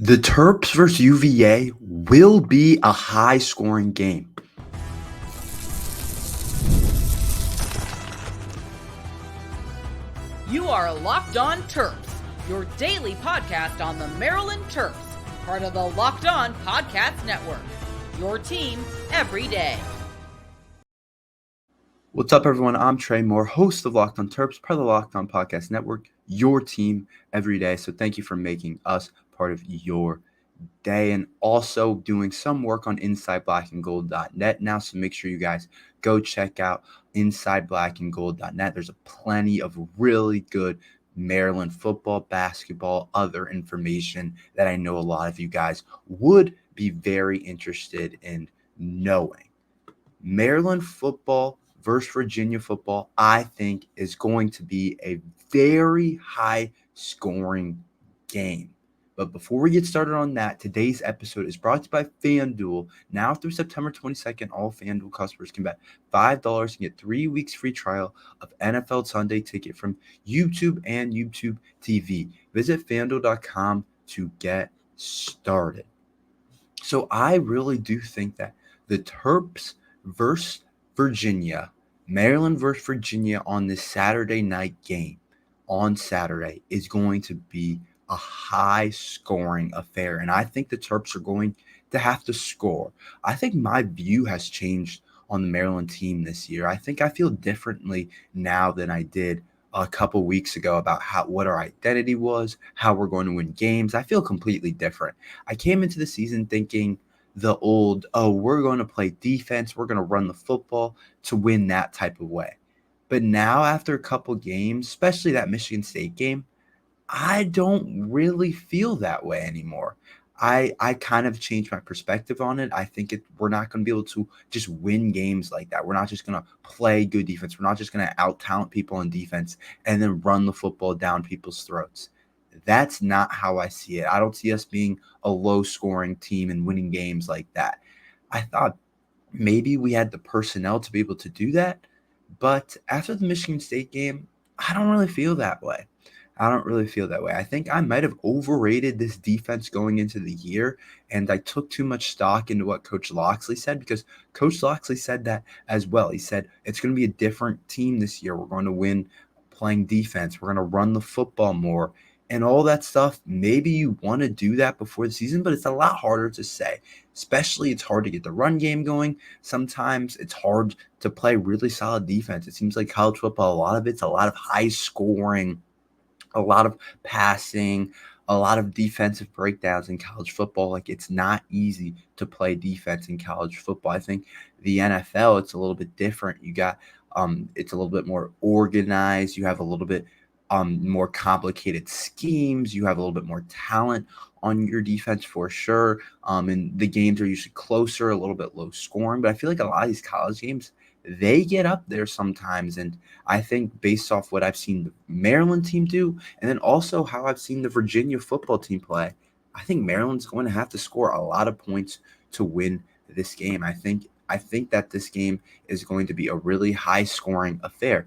The Terps versus UVA will be a high-scoring game. You are Locked On Terps, your daily podcast on the Maryland Terps, part of the Locked On Podcast Network. Your team every day. What's up, everyone? I'm Tre Moore, host of Locked On Terps, part of the Locked On Podcast Network, your team every day. So thank you for making us part of your day, and also doing some work on InsideBlackandGold.net now. So make sure you guys go check out InsideBlackandGold.net. There's plenty of really good Maryland football, basketball, other information that I know a lot of you guys would be very interested in knowing. Maryland football versus Virginia football, I think, is going to be a very high-scoring game. But before we get started on that, today's episode is brought to you by FanDuel. Now through September 22nd, all FanDuel customers can bet $5 and get 3 weeks free trial of NFL Sunday Ticket from YouTube and YouTube TV. Visit FanDuel.com to get started. So I really do think that the Terps versus Virginia, Maryland versus Virginia on this Saturday night game on Saturday is going to be a high-scoring affair, and I think the Terps are going to have to score. I think my view has changed on the Maryland team this year. I think I feel differently now than I did a couple weeks ago about what our identity was, how we're going to win games. I feel completely different. I came into the season thinking the old, we're going to play defense, we're going to run the football to win that type of way. But now after a couple games, especially that Michigan State game, I don't really feel that way anymore. I kind of changed my perspective on it. I think we're not going to be able to just win games like that. We're not just going to play good defense. We're not just going to out-talent people on defense and then run the football down people's throats. That's not how I see it. I don't see us being a low-scoring team and winning games like that. I thought maybe we had the personnel to be able to do that, but after the Michigan State game, I don't really feel that way. I think I might have overrated this defense going into the year, and I took too much stock into what Coach Locksley said, because Coach Locksley said that as well. He said it's going to be a different team this year. We're going to win playing defense. We're going to run the football more and all that stuff. Maybe you want to do that before the season, but it's a lot harder to say. Especially, it's hard to get the run game going. Sometimes it's hard to play really solid defense. It seems like college football, a lot of it's a lot of high scoring, a lot of passing, a lot of defensive breakdowns in college football. Like, it's not easy to play defense in college football. I think the NFL, it's a little bit different. You got it's a little bit more organized. You have a little bit more complicated schemes. You have a little bit more talent on your defense for sure. And the games are usually closer, a little bit low scoring. But I feel like a lot of these college games, they get up there sometimes. And I think based off what I've seen the Maryland team do, and then also how I've seen the Virginia football team play, I think Maryland's going to have to score a lot of points to win this game. I think that this game is going to be a really high-scoring affair.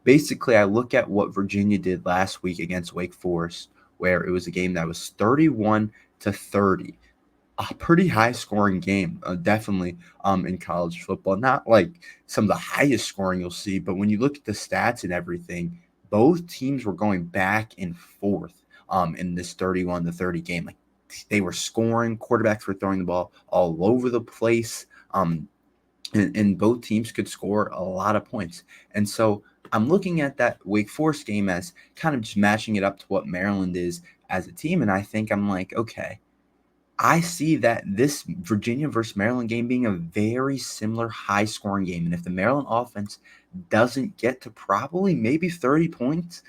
Basically, I look at what Virginia did last week against Wake Forest, where it was a game that was 31-30. A pretty high-scoring game, definitely in college football. Not like some of the highest scoring you'll see, but when you look at the stats and everything, both teams were going back and forth in this 31-30 game. Like, they were scoring, quarterbacks were throwing the ball all over the place, and both teams could score a lot of points. And so I'm looking at that Wake Forest game as kind of just matching it up to what Maryland is as a team, and I think I'm like, okay, I see that this Virginia versus Maryland game being a very similar high-scoring game. And if the Maryland offense doesn't get to probably maybe 30 points,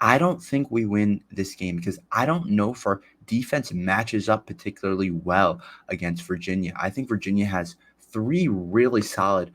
I don't think we win this game, because I don't know if our defense matches up particularly well against Virginia. I think Virginia has three really solid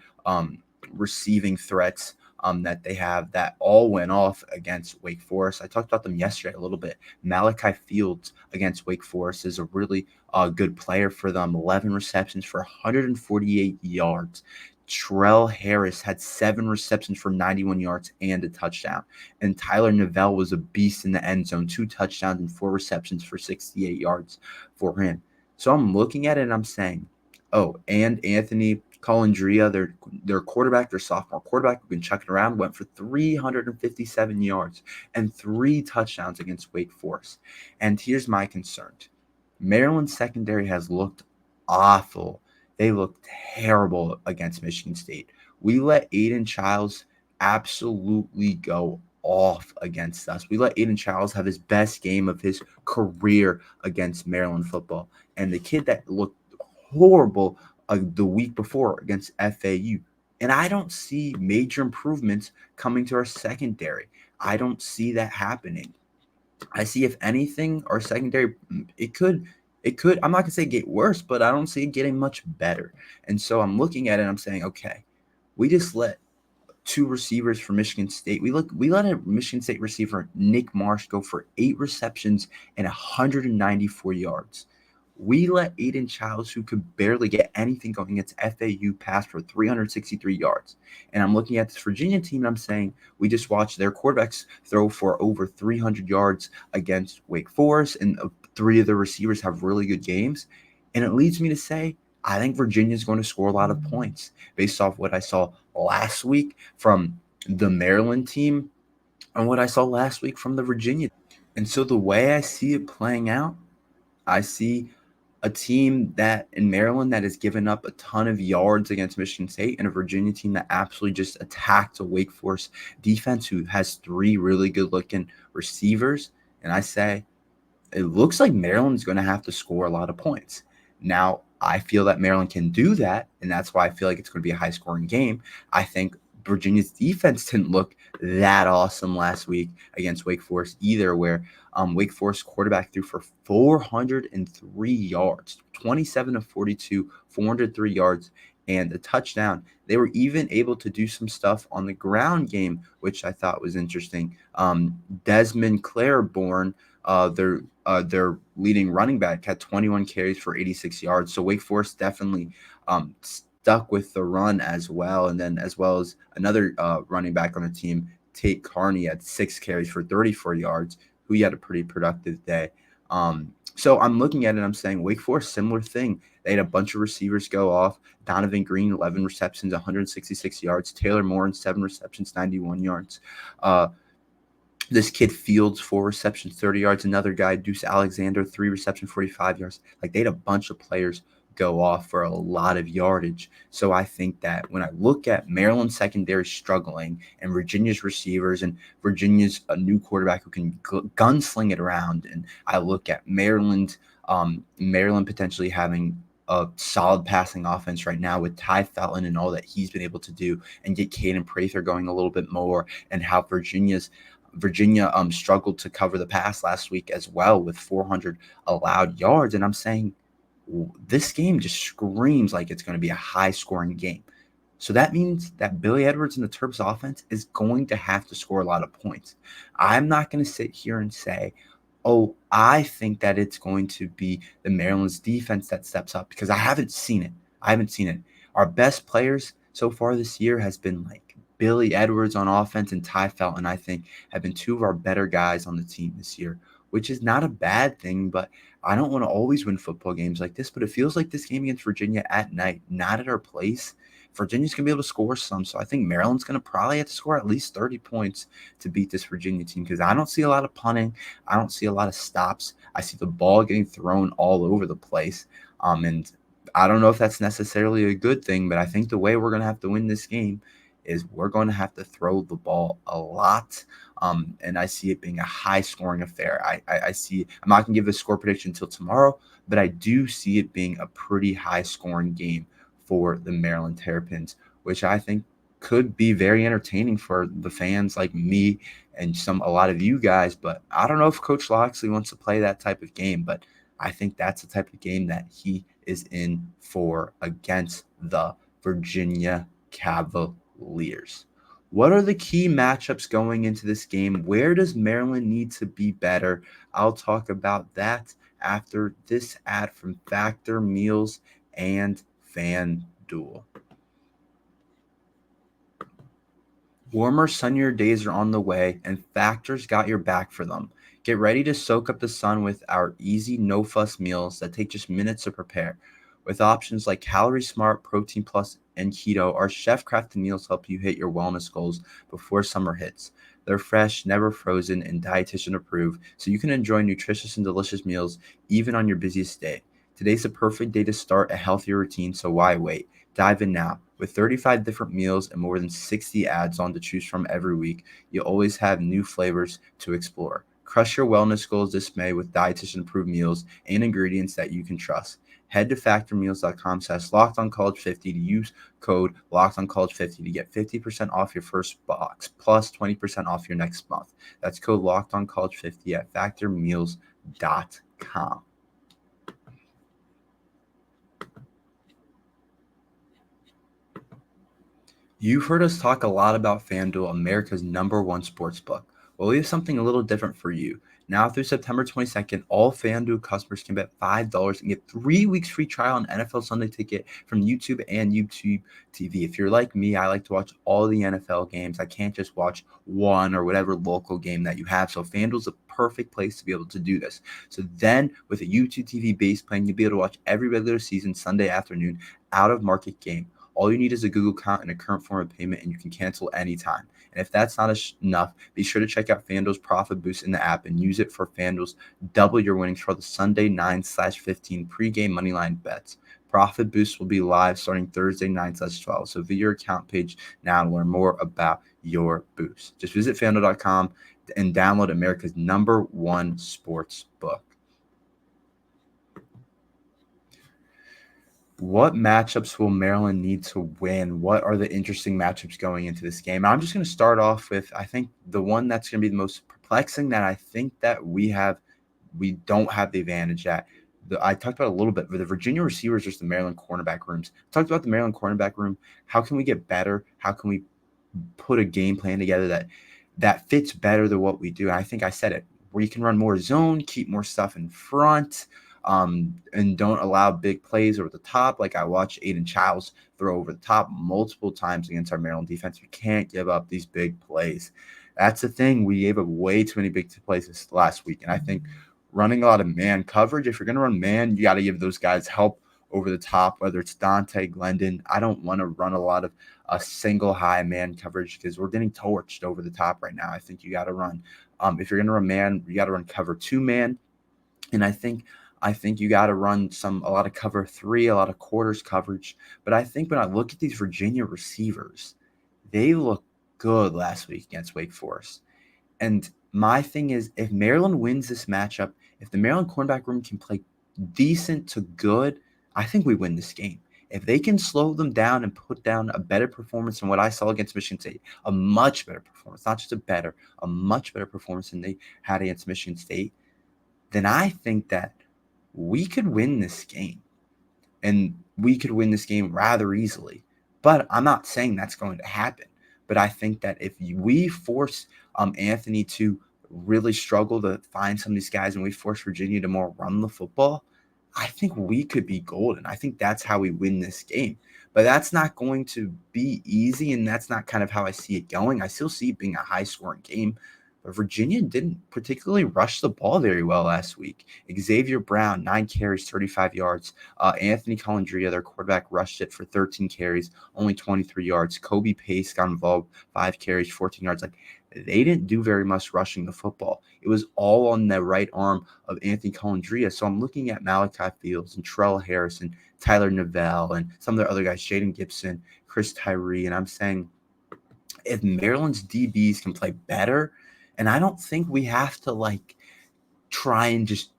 receiving threats that they have that all went off against Wake Forest. I talked about them yesterday a little bit. Malachi Fields against Wake Forest is a really good player for them. 11 receptions for 148 yards. Trell Harris had 7 receptions for 91 yards and a touchdown. And Tyler Neville was a beast in the end zone, 2 touchdowns and 4 receptions for 68 yards for him. So I'm looking at it and I'm saying, oh, and Anthony Colandrea, their quarterback, their sophomore quarterback, who've been chucking around, went for 357 yards and 3 touchdowns against Wake Forest. And here's my concern. Maryland's secondary has looked awful. They looked terrible against Michigan State. We let Aiden Childs absolutely go off against us. We let Aiden Childs have his best game of his career against Maryland football. And the kid that looked horrible the week before against FAU. And I don't see major improvements coming to our secondary. I don't see that happening. I see, if anything, our secondary, it could, I'm not gonna say get worse, but I don't see it getting much better. And so I'm looking at it and I'm saying, okay, we just let 2 receivers for Michigan State. We let a Michigan State receiver, Nick Marsh, go for 8 receptions and 194 yards. We let Aiden Childs, who could barely get anything going against FAU, pass for 363 yards. And I'm looking at this Virginia team and I'm saying, we just watched their quarterbacks throw for over 300 yards against Wake Forest, and 3 of the receivers have really good games. And it leads me to say, I think Virginia is going to score a lot of points based off what I saw last week from the Maryland team and what I saw last week from the Virginia. And so the way I see it playing out, I see a team that in Maryland that has given up a ton of yards against Michigan State, and a Virginia team that absolutely just attacked a Wake Forest defense who has 3 really good looking receivers. And I say, it looks like Maryland's going to have to score a lot of points. Now, I feel that Maryland can do that, and that's why I feel like it's going to be a high-scoring game. I think Virginia's defense didn't look that awesome last week against Wake Forest either, where Wake Forest quarterback threw for 403 yards, 27 of 42, 403 yards, and a touchdown. They were even able to do some stuff on the ground game, which I thought was interesting. Desmond Claiborne, their leading running back, had 21 carries for 86 yards. So Wake Forest definitely stuck with the run as well. And then as well as another running back on the team, Tate Carney, had 6 carries for 34 yards, who had a pretty productive day. So I'm looking at it, I'm saying Wake Forest, similar thing. They had a bunch of receivers go off. Donovan Green, 11 receptions, 166 yards. Taylor Moore, 7 receptions, 91 yards. This kid Fields, 4 receptions, 30 yards. Another guy, Deuce Alexander, 3 receptions, 45 yards. Like, they had a bunch of players go off for a lot of yardage. So I think that when I look at Maryland's secondary struggling and Virginia's receivers and Virginia's a new quarterback who can gunsling it around, and I look at Maryland potentially having a solid passing offense right now with Ty Felton and all that he's been able to do, and get Caden Prather going a little bit more, and how Virginia struggled to cover the pass last week as well with 400 allowed yards. And I'm saying this game just screams like it's going to be a high-scoring game. So that means that Billy Edwards and the Terps offense is going to have to score a lot of points. I'm not going to sit here and say, oh, I think that it's going to be the Maryland's defense that steps up, because I haven't seen it. Our best players so far this year has been like Billy Edwards on offense and Ty Felton, I think, have been 2 of our better guys on the team this year, which is not a bad thing, but I don't want to always win football games like this. But it feels like this game against Virginia at night, not at our place, Virginia's going to be able to score some. So I think Maryland's going to probably have to score at least 30 points to beat this Virginia team, because I don't see a lot of punting. I don't see a lot of stops. I see the ball getting thrown all over the place. And I don't know if that's necessarily a good thing, but I think the way we're going to have to win this game is we're going to have to throw the ball a lot. And I see it being a high-scoring affair. I see – I'm not going to give a score prediction until tomorrow, but I do see it being a pretty high-scoring game for the Maryland Terrapins, which I think could be very entertaining for the fans like me and a lot of you guys. But I don't know if Coach Loxley wants to play that type of game, but I think that's the type of game that he is in for against the Virginia Cavaliers. What are the key matchups going into this game? Where does Maryland need to be better? I'll talk about that after this ad from Factor Meals and FanDuel. Warmer, sunnier days are on the way, and Factor's got your back for them. Get ready to soak up the sun with our easy, no-fuss meals that take just minutes to prepare. With options like Calorie Smart, Protein Plus, and Keto, our chef-crafted meals help you hit your wellness goals before summer hits. They're fresh, never frozen, and dietitian approved, so you can enjoy nutritious and delicious meals even on your busiest day. Today's the perfect day to start a healthier routine, so why wait? Dive in now. With 35 different meals and more than 60 ads on to choose from every week, you always have new flavors to explore. Crush your wellness goals this May with dietitian-approved meals and ingredients that you can trust. Head to factormeals.com/LockedOnCollege50 to use code LockedOnCollege50 to get 50% off your first box plus 20% off your next month. That's code LockedOnCollege50 at factormeals.com. You've heard us talk a lot about FanDuel, America's #1 sportsbook. Well, we have something a little different for you. Now through September 22nd, all FanDuel customers can bet $5 and get 3 weeks free trial on NFL Sunday Ticket from YouTube and YouTube TV. If you're like me, I like to watch all the NFL games. I can't just watch one or whatever local game that you have. So FanDuel's a perfect place to be able to do this. So then with a YouTube TV base plan, you'll be able to watch every regular season Sunday afternoon out of market game. All you need is a Google account and a current form of payment, and you can cancel anytime. And if that's not enough, be sure to check out FanDuel's Profit Boost in the app and use it for FanDuel's double your winnings for the Sunday 9/15 pregame moneyline bets. Profit Boost will be live starting Thursday 9/12. So view your account page now to learn more about your boost. Just visit FanDuel.com and download America's #1 sports book. What matchups will Maryland need to win? What are the interesting matchups going into this game? I'm just going to start off with, I think, the one that's going to be the most perplexing that I think that we don't have the advantage at. I talked about a little bit, but the Virginia receivers versus the Maryland cornerback rooms. I talked about the Maryland cornerback room. How can we get better? How can we put a game plan together that fits better than what we do? And I think I said it, where you can run more zone, keep more stuff in front, and don't allow big plays over the top. Like I watched Aiden Childs throw over the top multiple times against our Maryland defense. We can't give up these big plays. That's the thing. We gave up way too many big plays this last week. And I think running a lot of man coverage, if you're going to run man, you got to give those guys help over the top, whether it's Dante, Glendon. I don't want to run a lot of a single high man coverage because we're getting torched over the top right now. I think you got to run. If you're going to run man, you got to run cover 2 man. And I think you got to run a lot of cover 3, a lot of quarters coverage. But I think when I look at these Virginia receivers, they look good last week against Wake Forest. And my thing is, if Maryland wins this matchup, if the Maryland cornerback room can play decent to good, I think we win this game. If they can slow them down and put down a better performance than what I saw against Michigan State, a much better performance, not just a much better performance than they had against Michigan State, then I think that we could win this game, and we could win this game rather easily. But I'm not saying that's going to happen. But I think that if we force Anthony to really struggle to find some of these guys, and we force Virginia to more run the football, I think we could be golden. I think that's how we win this game. But that's not going to be easy, and that's not kind of how I see it going. I still see it being a high-scoring game. But Virginia didn't particularly rush the ball very well last week. Xavier Brown, 9 carries, 35 yards. Anthony Colandrea, their quarterback, rushed it for 13 carries, only 23 yards. Kobe Pace got involved, 5 carries, 14 yards. Like, they didn't do very much rushing the football. It was all on the right arm of Anthony Colandrea. So I'm looking at Malachi Fields and Terrell Harrison, Tyler Neville, and some of the other guys, Jaden Gibson, Chris Tyree, and I'm saying if Maryland's DBs can play better, and I don't think we have to try and just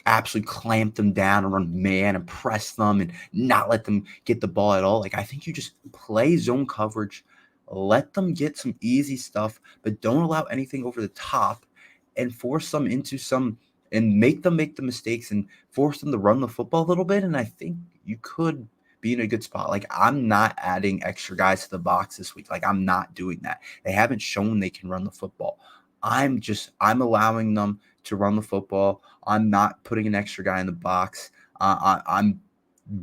absolutely clamp them down and run man and press them and not let them get the ball at all. I think you just play zone coverage, let them get some easy stuff, but don't allow anything over the top and force them into and make them make the mistakes and force them to run the football a little bit. And I think you could be in a good spot. I'm not adding extra guys to the box this week. I'm not doing that. They haven't shown they can run the football. I'm allowing them to run the football. I'm not putting an extra guy in the box. I'm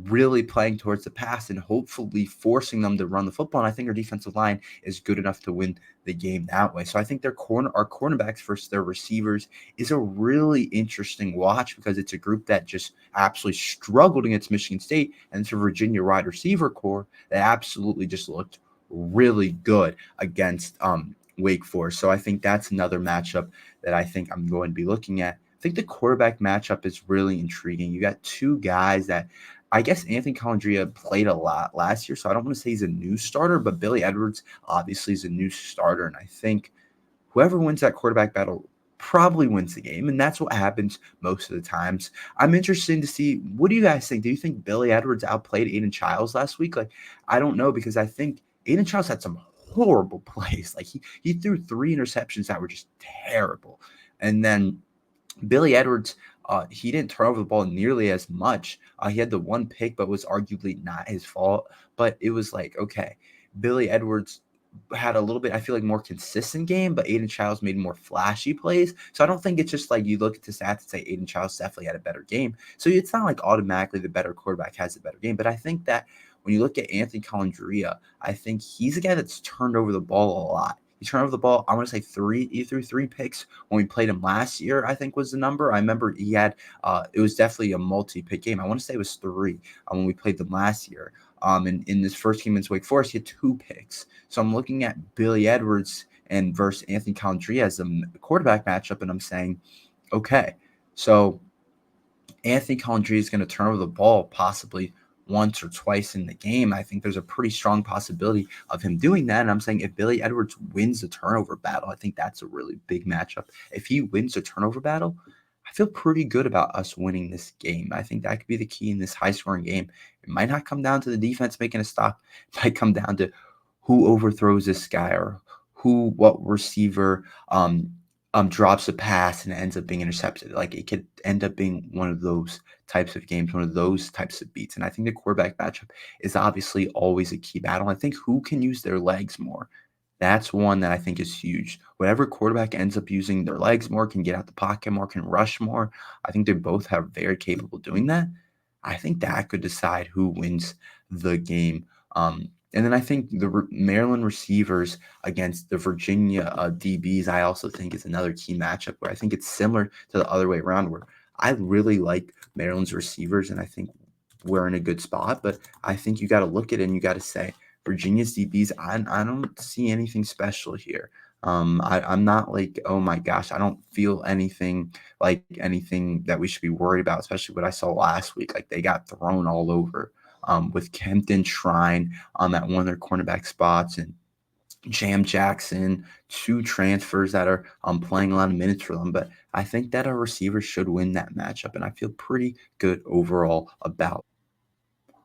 really playing towards the pass and hopefully forcing them to run the football. And I think our defensive line is good enough to win the game that way. So I think our cornerbacks versus their receivers is a really interesting watch because it's a group that just absolutely struggled against Michigan State, and it's a Virginia wide receiver core that absolutely just looked really good against Wake Forest. So I think that's another matchup that I think I'm going to be looking at. I think the quarterback matchup is really intriguing. You got two guys that I guess Anthony Colandrea played a lot last year, so I don't want to say he's a new starter, but Billy Edwards obviously is a new starter, and I think whoever wins that quarterback battle probably wins the game, and that's what happens most of the times. I'm interested to see, what do you guys think? Do you think Billy Edwards outplayed Aiden Childs last week? Like, I don't know, because I think Aiden Childs had some horrible plays. Like, he threw 3 interceptions that were just terrible, and then Billy Edwards, he didn't turn over the ball nearly as much. He had the one pick, but was arguably not his fault. But it was like, okay, Billy Edwards had a little bit, I feel like, more consistent game, but Aiden Childs made more flashy plays. So I don't think it's just like you look at the stats and say Aiden Childs definitely had a better game. So it's not like automatically the better quarterback has a better game. But I think that when you look at Anthony Colandrea, I think he's a guy that's turned over the ball a lot. He turned over the ball, I want to say 3, he threw 3 picks when we played him last year, I think was the number. I remember he had, it was definitely a multi-pick game. I want to say it was 3 when we played them last year. And in this first game against Wake Forest, he had 2 picks. So I'm looking at Billy Edwards and versus Anthony Colandrea as a quarterback matchup, and I'm saying, okay, so Anthony Colandrea is going to turn over the ball possibly once or twice in the game. I think there's a pretty strong possibility of him doing that. And I'm saying if Billy Edwards wins the turnover battle, I think that's a really big matchup. If he wins the turnover battle, I feel pretty good about us winning this game. I think that could be the key in this high-scoring game. It might not come down to the defense making a stop. It might come down to who overthrows this guy or what receiver drops a pass and ends up being intercepted. Like, it could end up being one of those types of games, one of those types of beats. And I think the quarterback matchup is obviously always a key battle. I think who can use their legs more, that's one that I think is huge. Whatever quarterback ends up using their legs more, can get out the pocket more, can rush more. I think they both have very capable doing that. I think that could decide who wins the game. And then I think the Maryland receivers against the Virginia DBs, I also think is another key matchup where I think it's similar to the other way around, where I really like Maryland's receivers, and I think we're in a good spot. But I think you got to look at it and you got to say, Virginia's DBs, I don't see anything special here. I'm not like, oh my gosh, I don't feel anything like anything that we should be worried about, especially what I saw last week. Like, they got thrown all over with Kempton Shrine at one of their cornerback spots, and Jam Jackson, 2 transfers that are playing a lot of minutes for them. But I think that our receivers should win that matchup, and I feel pretty good overall about.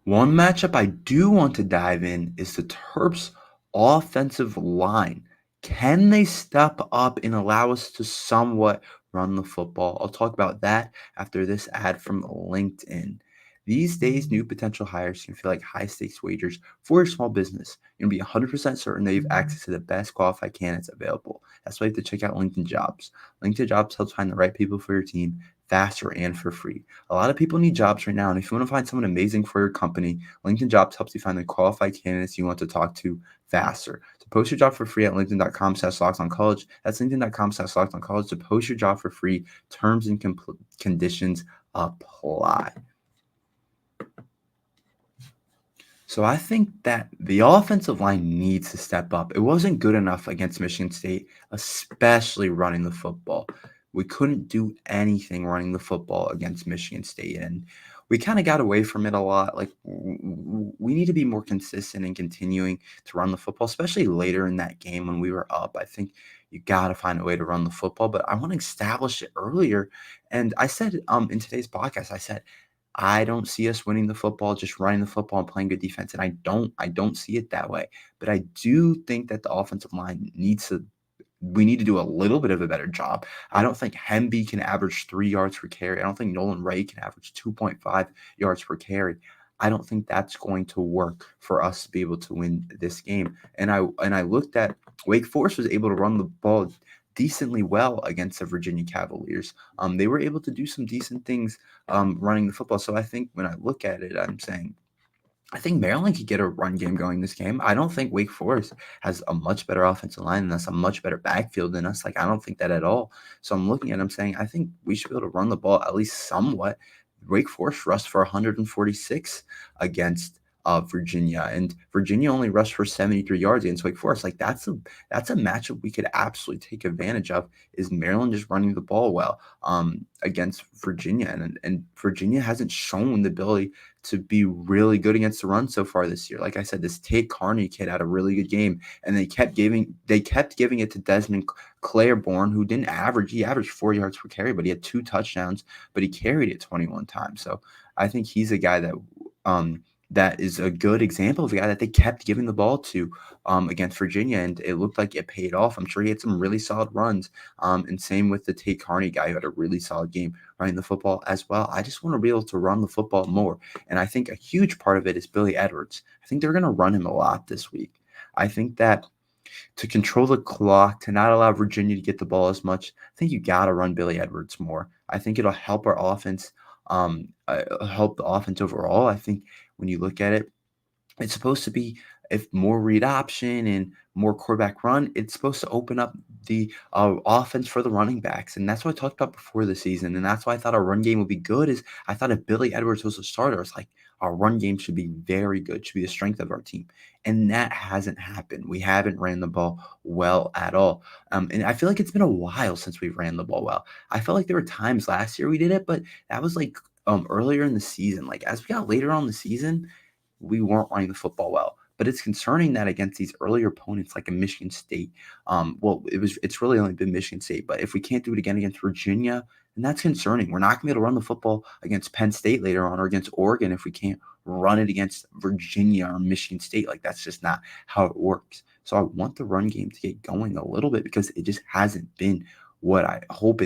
One matchup I do want to dive in is the Terps offensive line. Can they step up and allow us to somewhat run the football? I'll talk about that after this ad from LinkedIn. These days, new potential hires can feel like high-stakes wagers for your small business. You're going to be 100% certain that you have access to the best qualified candidates available. That's why you have to check out LinkedIn Jobs. LinkedIn Jobs helps find the right people for your team faster and for free. A lot of people need jobs right now, and if you want to find someone amazing for your company, LinkedIn Jobs helps you find the qualified candidates you want to talk to faster. So post your job for free at linkedin.com/lockedoncollege. That's linkedin.com/lockedoncollege to post your job for free. Terms and conditions apply. So I think that the offensive line needs to step up. It wasn't good enough against Michigan State, especially running the football. We couldn't do anything running the football against Michigan State, and we kind of got away from it a lot. Like, we need to be more consistent in continuing to run the football, especially later in that game when we were up. I think you got to find a way to run the football, but I want to establish it earlier. And I said in today's podcast, I said, I don't see us winning the football, just running the football and playing good defense. And I don't see it that way. But I do think that the offensive line we need to do a little bit of a better job. I don't think Hemby can average 3 yards per carry. I don't think Nolan Ray can average 2.5 yards per carry. I don't think that's going to work for us to be able to win this game. And I looked at Wake Forest was able to run the ball decently well against the Virginia Cavaliers. They were able to do some decent things running the football. So I think when I look at it, I'm saying I think Maryland could get a run game going this game. I don't think Wake Forest has a much better offensive line than us, a much better backfield than us. Like, I don't think that at all. So I'm looking at them saying, I think we should be able to run the ball at least somewhat. Wake Forest rushed for 146 against Virginia, and Virginia only rushed for 73 yards against Wake Forest. Like, that's a matchup we could absolutely take advantage of. Is Maryland just running the ball well against Virginia, and Virginia hasn't shown the ability to be really good against the run so far this year. Like I said, this Tate Carney kid had a really good game, and they kept giving it to Desmond Claiborne, who didn't average. He averaged 4 yards per carry, but he had 2 touchdowns, but he carried it 21 times. So I think he's a guy that is a good example of a guy that they kept giving the ball to against Virginia, and it looked like it paid off. I'm sure he had some really solid runs, and same with the Tate Carney guy who had a really solid game running the football as well. I just want to be able to run the football more, and I think a huge part of it is Billy Edwards. I think they're going to run him a lot this week. I think that to control the clock, to not allow Virginia to get the ball as much, I think you got to run Billy Edwards more. I think it'll help our offense, help the offense overall. I think when you look at it, it's supposed to be if more read option and more quarterback run, it's supposed to open up the offense for the running backs. And that's what I talked about before the season. And that's why I thought our run game would be good is I thought if Billy Edwards was a starter, it's like our run game should be very good, should be the strength of our team. And that hasn't happened. We haven't ran the ball well at all. And I feel like it's been a while since we ran the ball well. I felt like there were times last year we did it, but that was like earlier in the season. Like as we got later on in the season, we weren't running the football well. But it's concerning that against these earlier opponents like a Michigan State, it's really only been Michigan State. But if we can't do it again against Virginia, then that's concerning. We're not going to be able to run the football against Penn State later on or against Oregon if we can't run it against Virginia or Michigan State. Like that's just not how it works. So I want the run game to get going a little bit because it just hasn't been what I hoped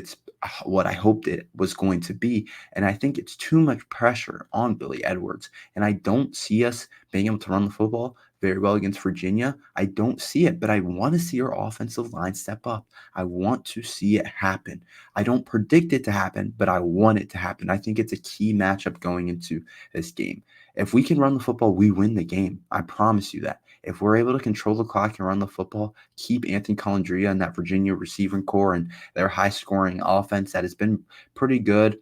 it was going to be. And I think it's too much pressure on Billy Edwards. And I don't see us being able to run the football very well against Virginia. I don't see it, but I want to see our offensive line step up. I want to see it happen. I don't predict it to happen, but I want it to happen. I think it's a key matchup going into this game. If we can run the football, we win the game. I promise you that. If we're able to control the clock and run the football, keep Anthony Colandrea and that Virginia receiving core and their high-scoring offense that has been pretty good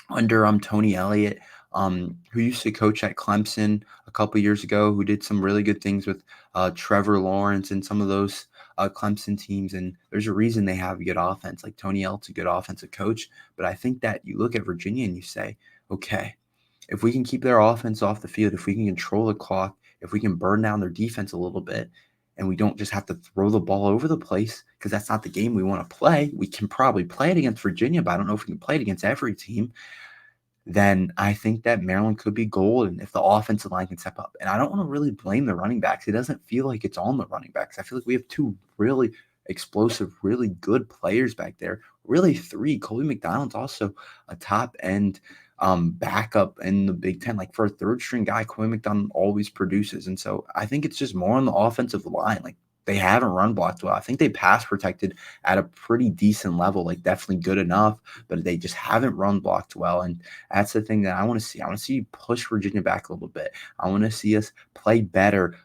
under Tony Elliott, who used to coach at Clemson a couple years ago, who did some really good things with Trevor Lawrence and some of those Clemson teams. And there's a reason they have a good offense. Like Tony Elliott's a good offensive coach. But I think that you look at Virginia and you say, okay, if we can keep their offense off the field, if we can control the clock, if we can burn down their defense a little bit, and we don't just have to throw the ball over the place because that's not the game we want to play. We can probably play it against Virginia, but I don't know if we can play it against every team. Then I think that Maryland could be golden if the offensive line can step up. And I don't want to really blame the running backs. It doesn't feel like it's on the running backs. I feel like we have 2 really explosive, really good players back there. Really 3. Colby McDonald's also a top-end backup in the Big Ten. Like for a third-string guy, Colby McDonald always produces. And so I think it's just more on the offensive line. Like they haven't run blocked well. I think they pass protected at a pretty decent level, like definitely good enough, but they just haven't run blocked well. And that's the thing that I want to see. I want to see push Virginia back a little bit. I want to see us play better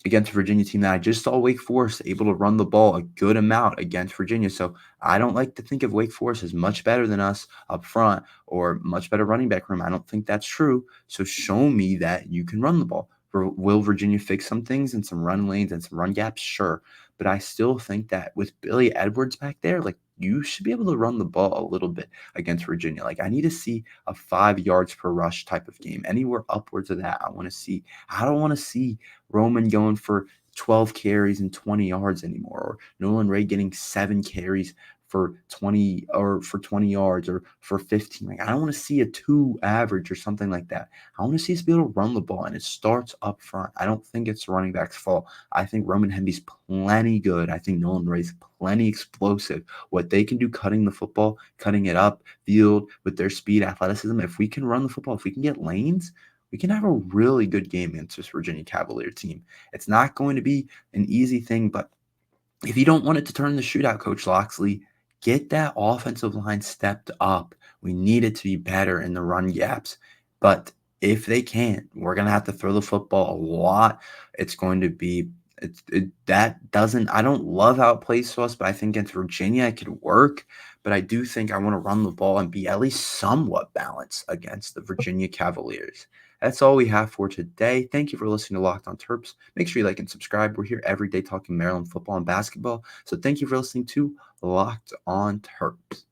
against a Virginia team that I just saw Wake Forest able to run the ball a good amount against Virginia. So I don't like to think of Wake Forest as much better than us up front or much better running back room. I don't think that's true. So show me that you can run the ball. Will Virginia fix some things and some run lanes and some run gaps? Sure. But I still think that with Billy Edwards back there, like you should be able to run the ball a little bit against Virginia. Like I need to see a 5 yards per rush type of game. Anywhere upwards of that, I want to see. I don't want to see Roman going for 12 carries and 20 yards anymore, or Nolan Ray getting 7 carries for 20 yards or for 15. Like I don't want to see a 2 average or something like that. I want to see us be able to run the ball, and it starts up front. I don't think it's the running back's fault. I think Roman Hemby's plenty good. I think Nolan Ray's plenty explosive. What they can do cutting the football, cutting it up field with their speed, athleticism, if we can run the football, if we can get lanes, we can have a really good game against this Virginia Cavalier team. It's not going to be an easy thing, but if you don't want it to turn the shootout, Coach Loxley, get that offensive line stepped up. We need it to be better in the run gaps. But if they can't, we're going to have to throw the football a lot. It's going to be I don't love how it plays to us, but I think against Virginia it could work. But I do think I want to run the ball and be at least somewhat balanced against the Virginia Cavaliers. That's all we have for today. Thank you for listening to Locked on Terps. Make sure you like and subscribe. We're here every day talking Maryland football and basketball. So thank you for listening to Locked on Terps.